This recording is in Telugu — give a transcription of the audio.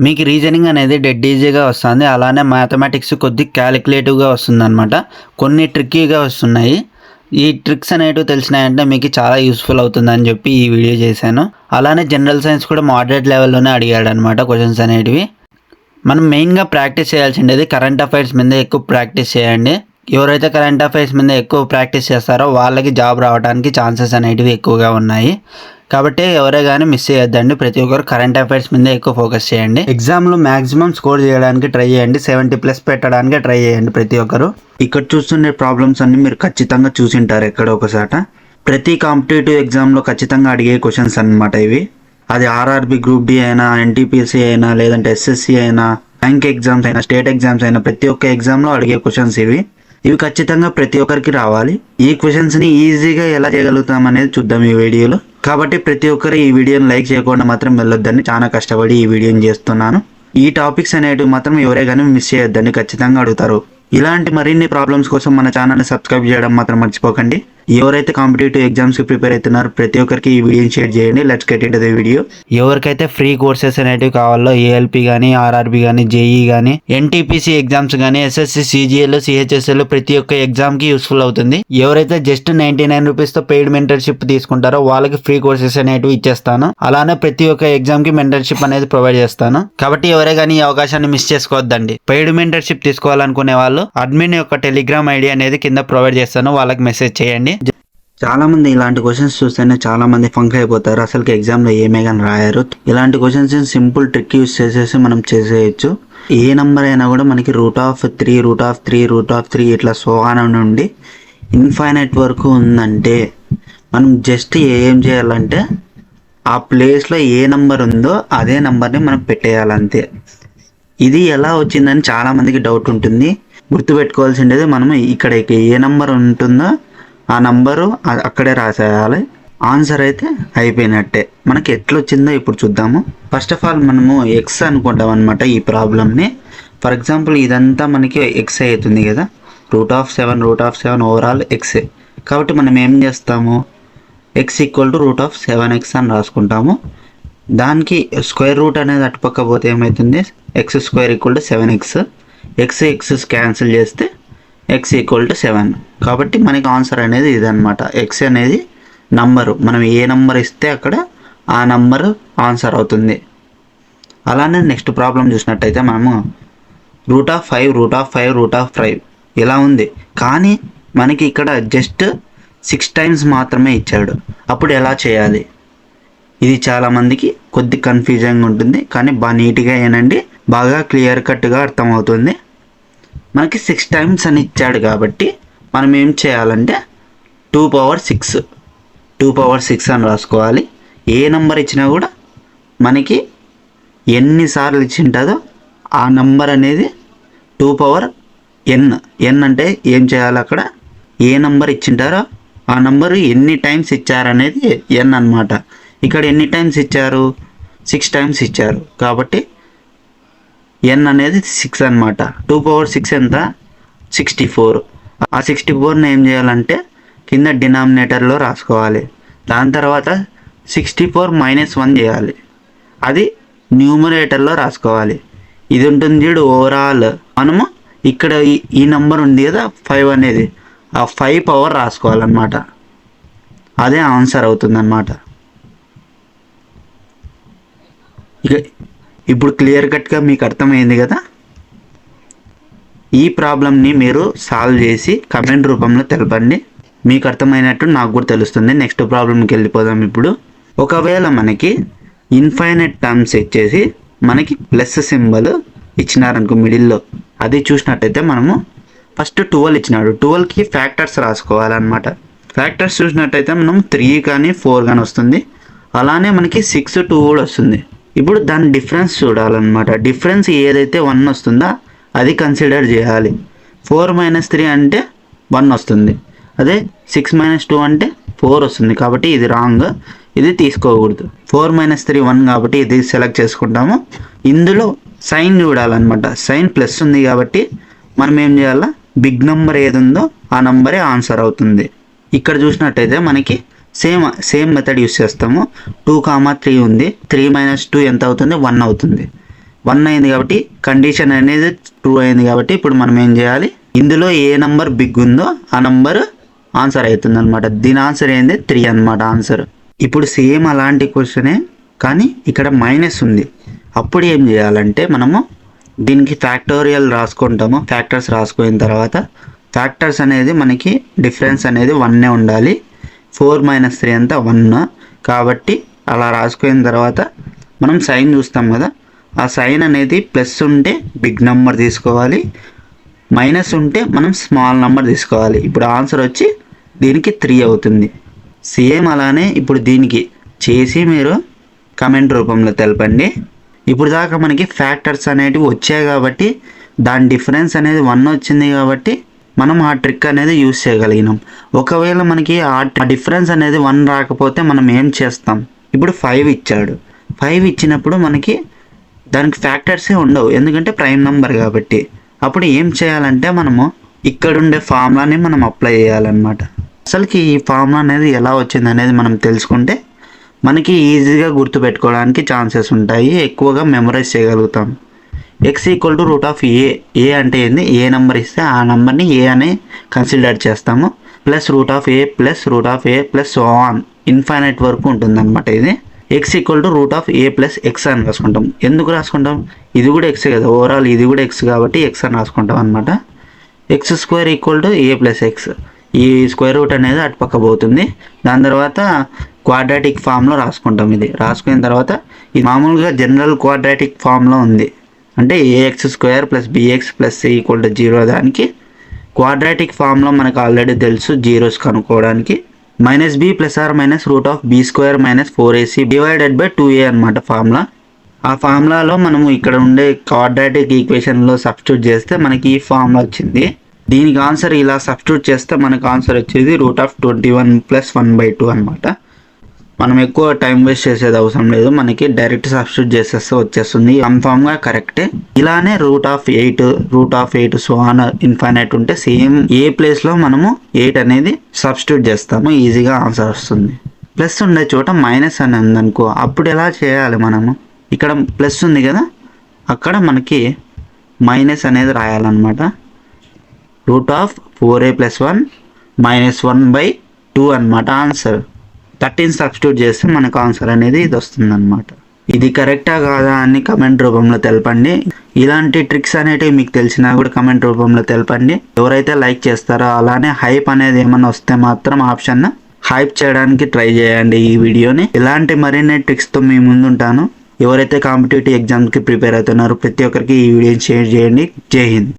మీకు రీజనింగ్ అనేది డెడ్ ఈజీగా వస్తుంది. అలానే మ్యాథమెటిక్స్ కొద్దిగా క్యాలిక్యులేటివ్‌గా వస్తుందనమాట. కొన్ని ట్రిక్కీగా వస్తున్నాయి. ఈ ట్రిక్స్ అనేటివి తెలిసినాయంటే మీకు చాలా యూజ్‌ఫుల్ అవుతుందని చెప్పి ఈ వీడియో చేశాను. అలానే జనరల్ సైన్స్ కూడా మోడరేట్ లెవెల్‌లోనే అడిగాడనమాట క్వెషన్స్ అనేటివి. మనం మెయిన్‌గా ప్రాక్టీస్ చేయాల్సిండేది కరెంట్ అఫైర్స్ మీద ఎక్కువ ప్రాక్టీస్ చేయండి. ఎవరైతే కరెంట్ అఫైర్స్ మీద ఎక్కువ ప్రాక్టీస్ చేస్తారో వాళ్ళకి జాబ్ రావడానికి ఛాన్సెస్ అనేటివి ఎక్కువగా ఉన్నాయి. కాబట్టి ఎవరే కానీ మిస్ చేయొద్దండి. ప్రతి ఒక్కరు కరెంట్ అఫైర్స్ మీద ఎక్కువ ఫోకస్ చేయండి. ఎగ్జామ్లో మ్యాక్సిమం స్కోర్ చేయడానికి ట్రై చేయండి. 70+ పెట్టడానికి ట్రై చేయండి ప్రతి ఒక్కరు. ఇక్కడ చూస్తుండే ప్రాబ్లమ్స్ అన్ని మీరు ఖచ్చితంగా చూసింటారు ఎక్కడ ఒకసాట. ప్రతి కాంపిటేటివ్ ఎగ్జామ్లో ఖచ్చితంగా అడిగే క్వశ్చన్స్ అన్నమాట ఇవి. అది ఆర్ఆర్బి గ్రూప్ డి అయినా, ఎన్టీపీసీ అయినా, లేదంటే ఎస్ఎస్సి అయినా, బ్యాంక్ ఎగ్జామ్స్ అయినా, స్టేట్ ఎగ్జామ్స్ అయినా ప్రతి ఒక్క ఎగ్జామ్లో అడిగే క్వశ్చన్స్ ఇవి ఖచ్చితంగా ప్రతి ఒక్కరికి రావాలి. ఈ క్వశ్చన్స్ని ఈజీగా ఎలా చేయగలుగుతాం అనేది చూద్దాం ఈ వీడియోలో. కాబట్టి ప్రతి ఒక్కరు ఈ వీడియోని లైక్ చేయకుండా మాత్రం వెళ్ళొద్దండి. చాలా కష్టపడి ఈ వీడియోని చేస్తున్నాను. ఈ టాపిక్స్ అనేటివి మాత్రం ఎవరే కానీ మిస్ చేయొద్దండి, ఖచ్చితంగా అడుగుతారు. ఇలాంటి మరిన్ని ప్రాబ్లమ్స్ కోసం మన ఛానల్ని సబ్స్క్రైబ్ చేయడం మాత్రం మర్చిపోకండి. ఎవరైతే కాంపిటేటివ్ ఎగ్జామ్స్కి ప్రిపేర్ అవుతున్నారో ప్రతి ఒక్కరికి ఈ వీడియోని షేర్ చేయండి. Let's get into the video. ఎవరికైతే ఫ్రీ కోర్సెస్ అనేటివి కావాలో ఏఎల్పి కానీ, ఆర్ఆర్బి కానీ, జేఈ కానీ, ఎన్టీపీసీ ఎగ్జామ్స్ కానీ, ఎస్ఎస్సి, సిజిఎల్, సిహెచ్ఎస్ఎల్ ప్రతి ఒక్క ఎగ్జామ్కి యూస్ఫుల్ అవుతుంది. ఎవరైతే జస్ట్ 99 రూపీస్తో పెయిడ్ మెంటర్షిప్ తీసుకుంటారో వాళ్ళకి ఫ్రీ కోర్సెస్ అనేటివి ఇచ్చేస్తాను. అలానే ప్రతి ఒక్క ఎగ్జామ్కి మెంటర్షిప్ అనేది ప్రొవైడ్ చేస్తాను. కాబట్టి ఎవరే కానీ ఈ అవకాశాన్ని మిస్ చేసుకోవద్దండి. పెయిడ్ మెంటర్షిప్ తీసుకోవాలనుకునే వాళ్ళు అడ్మిన్ యొక్క టెలిగ్రామ్ ఐడి అనేది కింద ప్రొవైడ్ చేస్తాను, వాళ్ళకి మెసేజ్ చేయండి. చాలా మంది ఇలాంటి క్వశ్చన్స్ చూస్తేనే చాలా మంది ఫంక్ అయిపోతారు. అసలుకి ఎగ్జామ్లో ఏమే కానీ రాయారు. ఇలాంటి క్వశ్చన్స్ సింపుల్ ట్రిక్ యూస్ చేసేసి మనం చేసేయచ్చు. ఏ నెంబర్ అయినా కూడా మనకి √3, √3 ఇట్లా సోహానం నుండి ఇన్ఫైనైట్ వరకు ఉందంటే మనం జస్ట్ ఏం చేయాలంటే ఆ ప్లేస్లో ఏ నెంబర్ ఉందో అదే నెంబర్ని మనం పెట్టేయాలంతే. ఇది ఎలా వచ్చిందని చాలా మందికి డౌట్ ఉంటుంది. గుర్తుపెట్టుకోవాల్సిండేది మనం ఇక్కడ ఏ నెంబర్ ఉంటుందో ఆ నంబరు అక్కడే రాసేయాలి. ఆన్సర్ అయితే అయిపోయినట్టే. మనకి ఎట్లా వచ్చిందో ఇప్పుడు చూద్దాము. ఫస్ట్ ఆఫ్ ఆల్ మనము ఎక్స్ అనుకుంటాం అనమాట ఈ ప్రాబ్లమ్ని. ఫర్ ఎగ్జాంపుల్ ఇదంతా మనకి ఎక్స్ అవుతుంది కదా, √7 ఓవరాల్ ఎక్స్. కాబట్టి మనం ఏం చేస్తాము, ఎక్స్ ఈక్వల్ టు √7x అని రాసుకుంటాము. దానికి స్క్వేర్ రూట్ అనేది అటుపక్క పోతే ఏమవుతుంది, x² = 7x. ఎక్స్ క్యాన్సిల్ చేస్తే x = 7. కాబట్టి మనకి ఆన్సర్ అనేది ఇదనమాట. ఎక్స్ అనేది నంబరు, మనం ఏ నంబర్ ఇస్తే అక్కడ ఆ నంబరు ఆన్సర్ అవుతుంది. అలానే నెక్స్ట్ ప్రాబ్లం చూసినట్టయితే మనము √5 ఇలా ఉంది. కానీ మనకి ఇక్కడ జస్ట్ 6 టైమ్స్ మాత్రమే ఇచ్చాడు. అప్పుడు ఎలా చేయాలి? ఇది చాలామందికి కొద్ది కన్ఫ్యూజన్గా ఉంటుంది, కానీ బాగా నీట్గా ఏనండి, బాగా క్లియర్ కట్గా అర్థమవుతుంది. మనకి 6 టైమ్స్ అని ఇచ్చాడు కాబట్టి మనం ఏం చేయాలంటే 2 పవర్ 6 అని రాసుకోవాలి. ఏ నెంబర్ ఇచ్చినా కూడా మనకి ఎన్నిసార్లు ఇచ్చింటుందో ఆ నెంబర్ అనేది 2 పవర్ n. అంటే ఏం చేయాలి, అక్కడ ఏ నెంబర్ ఇచ్చింటారో ఆ నెంబరు ఎన్ని టైమ్స్ ఇచ్చారనేది n అనమాట. ఇక్కడ ఎన్ని టైమ్స్ ఇచ్చారు, 6 టైమ్స్ ఇచ్చారు. కాబట్టి n అనేది 6 అనమాట. 2 పవర్ 6 ఎంత, 64. ఆ 64ని ఏం చేయాలంటే కింద డినామినేటర్లో రాసుకోవాలి. దాని తర్వాత 64 - 1 చేయాలి, అది న్యూమరేటర్లో రాసుకోవాలి. ఇది ఉంటుంది చూడు ఓవరాల్. మనము ఇక్కడ ఈ నెంబర్ ఉంది కదా 5 అనేది, ఆ 5 పవర్ రాసుకోవాలన్నమాట. అదే ఆన్సర్ అవుతుందన్నమాట. ఇక ఇప్పుడు క్లియర్ కట్గా మీకు అర్థమైంది కదా. ఈ ప్రాబ్లమ్ని మీరు సాల్వ్ చేసి కమెంట్ రూపంలో తెలపండి. మీకు అర్థమైనట్టు నాకు కూడా తెలుస్తుంది. నెక్స్ట్ ప్రాబ్లంకి వెళ్ళిపోదాం. ఇప్పుడు ఒకవేళ మనకి ఇన్ఫైనైట్ టర్మ్స్ ఇచ్చేసి మనకి ప్లస్ సింబల్ ఇచ్చినారనుకో మిడిల్లో, అది చూసినట్టయితే మనము ఫస్ట్ 12 ఇచ్చినాడు. 12కి ఫ్యాక్టర్స్ రాసుకోవాలన్నమాట. ఫ్యాక్టర్స్ చూసినట్టయితే మనం 3 కానీ 4 కానీ వస్తుంది. అలానే మనకి 6, 2 కూడా వస్తుంది. ఇప్పుడు దాని డిఫరెన్స్ చూడాలన్నమాట. డిఫరెన్స్ ఏదైతే 1 వస్తుందో అది కన్సిడర్ చేయాలి. 4 - 3 అంటే 1 వస్తుంది. అదే 6 - 2 అంటే 4 వస్తుంది. కాబట్టి ఇది రాంగ్, ఇది తీసుకోకూడదు. 4 - 3 1 కాబట్టి ఇది సెలెక్ట్ చేసుకుంటాము. ఇందులో సైన్ చూడాలన్నమాట. సైన్ ప్లస్ ఉంది కాబట్టి మనం ఏం చేయాలా, బిగ్ నెంబర్ ఏది ఉందో ఆ నెంబరే ఆన్సర్ అవుతుంది. ఇక్కడ చూసినట్టయితే మనకి సేమ్ మెథడ్ యూస్ చేస్తాము. 2, 3 ఉంది. 3 - 2 ఎంత అవుతుంది, 1 అవుతుంది. 1 అయింది కాబట్టి కండిషన్ అనేది ట్రూ అయింది కాబట్టి ఇప్పుడు మనం ఏం చేయాలి, ఇందులో ఏ నంబర్ బిగ్ ఉందో ఆ నంబర్ ఆన్సర్ అవుతుంది అనమాట. దీని ఆన్సర్ ఏంది 3 అనమాట ఆన్సర్. ఇప్పుడు సేమ్ అలాంటి క్వశ్చనే కానీ ఇక్కడ మైనస్ ఉంది. అప్పుడు ఏం చేయాలంటే మనము దీనికి ఫ్యాక్టోరియల్ రాసుకుంటాము. ఫ్యాక్టర్స్ రాసుకున్న తర్వాత ఫ్యాక్టర్స్ అనేది మనకి డిఫరెన్స్ అనేది 1 ఉండాలి. 4 - 3 అంతా 1 కాబట్టి అలా రాసుకున్న తర్వాత మనం సైన్ చూస్తాం కదా, ఆ సైన్ అనేది ప్లస్ ఉంటే బిగ్ నెంబర్ తీసుకోవాలి, మైనస్ ఉంటే మనం స్మాల్ నెంబర్ తీసుకోవాలి. ఇప్పుడు ఆన్సర్ వచ్చి దీనికి 3 అవుతుంది. సేమ్ అలానే ఇప్పుడు దీనికి చేసి మీరు కమెంట్ రూపంలో తెలపండి. ఇప్పుడు దాకా మనకి ఫ్యాక్టర్స్ అనేటివి వచ్చాయి కాబట్టి దాని డిఫరెన్స్ అనేది 1 వచ్చింది కాబట్టి మనం ఆ ట్రిక్ అనేది యూస్ చేయగలిగినాం. ఒకవేళ మనకి ఆ డిఫరెన్స్ అనేది 1 రాకపోతే మనం ఏం చేస్తాం, ఇప్పుడు 5 ఇచ్చాడు. 5 ఇచ్చినప్పుడు మనకి దానికి ఫ్యాక్టర్సే ఉండవు ఎందుకంటే ప్రైమ్ నెంబర్ కాబట్టి. అప్పుడు ఏం చేయాలంటే మనము ఇక్కడుండే ఫార్ములాని మనం అప్లై చేయాలన్నమాట. అసలుకి ఈ ఫార్ములా అనేది ఎలా వచ్చింది అనేది మనం తెలుసుకుంటే మనకి ఈజీగా గుర్తుపెట్టుకోవడానికి ఛాన్సెస్ ఉంటాయి, ఎక్కువగా మెమరైజ్ చేయగలుగుతాం. x = √a. ఏ అంటే ఏంది, ఏ నెంబర్ ఇస్తే ఆ నెంబర్ని ఏ అని కన్సిడర్ చేస్తాము. Plus √a plus √a plus so on infinite వరకు ఉంటుంది అనమాట. ఇది x = √a ప్లస్ x అని రాసుకుంటాం. ఎందుకు రాసుకుంటాం, ఇది కూడా x కదా, ఓవరాల్ ఇది కూడా x కాబట్టి x అని రాసుకుంటాం అనమాట. x² = a plus x. ఈ స్క్వేర్ రూట్ అనేది అటుపక్క పోతుంది. దాని తర్వాత క్వాడ్రాటిక్ ఫామ్లో రాసుకుంటాం. ఇది రాసుకున్న తర్వాత ఇది మామూలుగా జనరల్ క్వాడ్రాటిక్ ఫామ్లో ఉంది, అంటే ax² + bx + c = 0. దానికి క్వాడ్రాటిక్ ఫామ్లో మనకు ఆల్రెడీ తెలుసు జీరోస్ కనుక్కోవడానికి. -b ± √b² - 4ac / 2a అనమాట ఫార్ములా. ఆ ఫార్ములాలో మనము ఇక్కడ ఉండే క్వాడ్రాటిక్ ఈక్వేషన్లో సబ్స్టిట్యూట్ చేస్తే మనకి ఈ ఫార్ములా వచ్చింది. దీనికి ఆన్సర్ ఇలా సబ్స్టిట్యూట్ చేస్తే మనకు ఆన్సర్ వచ్చేది √21 + 1/2 అనమాట. మనం ఎక్కువ టైం వేస్ట్ చేసేది అవసరం లేదు, మనకి డైరెక్ట్ సబ్స్టిట్యూట్ చేసేస్తే వచ్చేస్తుంది, కన్ఫామ్గా కరెక్టే. ఇలానే √8 సో ఆన్ ఇన్ఫైనైట్ ఉంటే సేమ్ ఏ ప్లేస్లో మనము 8 అనేది సబ్స్టిట్యూట్ చేస్తాము, ఈజీగా ఆన్సర్ వస్తుంది. ప్లస్ ఉండే చోట మైనస్ అని ఉందనుకో, అప్పుడు ఎలా చేయాలి మనము, ఇక్కడ ప్లస్ ఉంది కదా అక్కడ మనకి మైనస్ అనేది రాయాలన్నమాట. √4a + 1 - 1/2 అనమాట ఆన్సర్. 13 సబ్స్టిట్యూట్ చేస్తే మనకు ఆన్సర్ అనేది ఇది వస్తుంది అనమాట. ఇది కరెక్టా కాదా అని కమెంట్ రూపంలో తెలపండి. ఇలాంటి ట్రిక్స్ అనేటివి మీకు తెలిసినా కూడా కమెంట్ రూపంలో తెలపండి. ఎవరైతే లైక్ చేస్తారో అలానే హైప్ అనేది ఏమన్నా వస్తే మాత్రం ఆప్షన్ హైప్ చేయడానికి ట్రై చేయండి ఈ వీడియోని. ఇలాంటి మరిన్ని ట్రిక్స్తో మీ ముందుంటాను. ఎవరైతే కాంపిటేటివ్ ఎగ్జామ్కి ప్రిపేర్ అవుతున్నారో ప్రతి ఒక్కరికి ఈ వీడియోని షేర్ చేయండి. జై హింద్.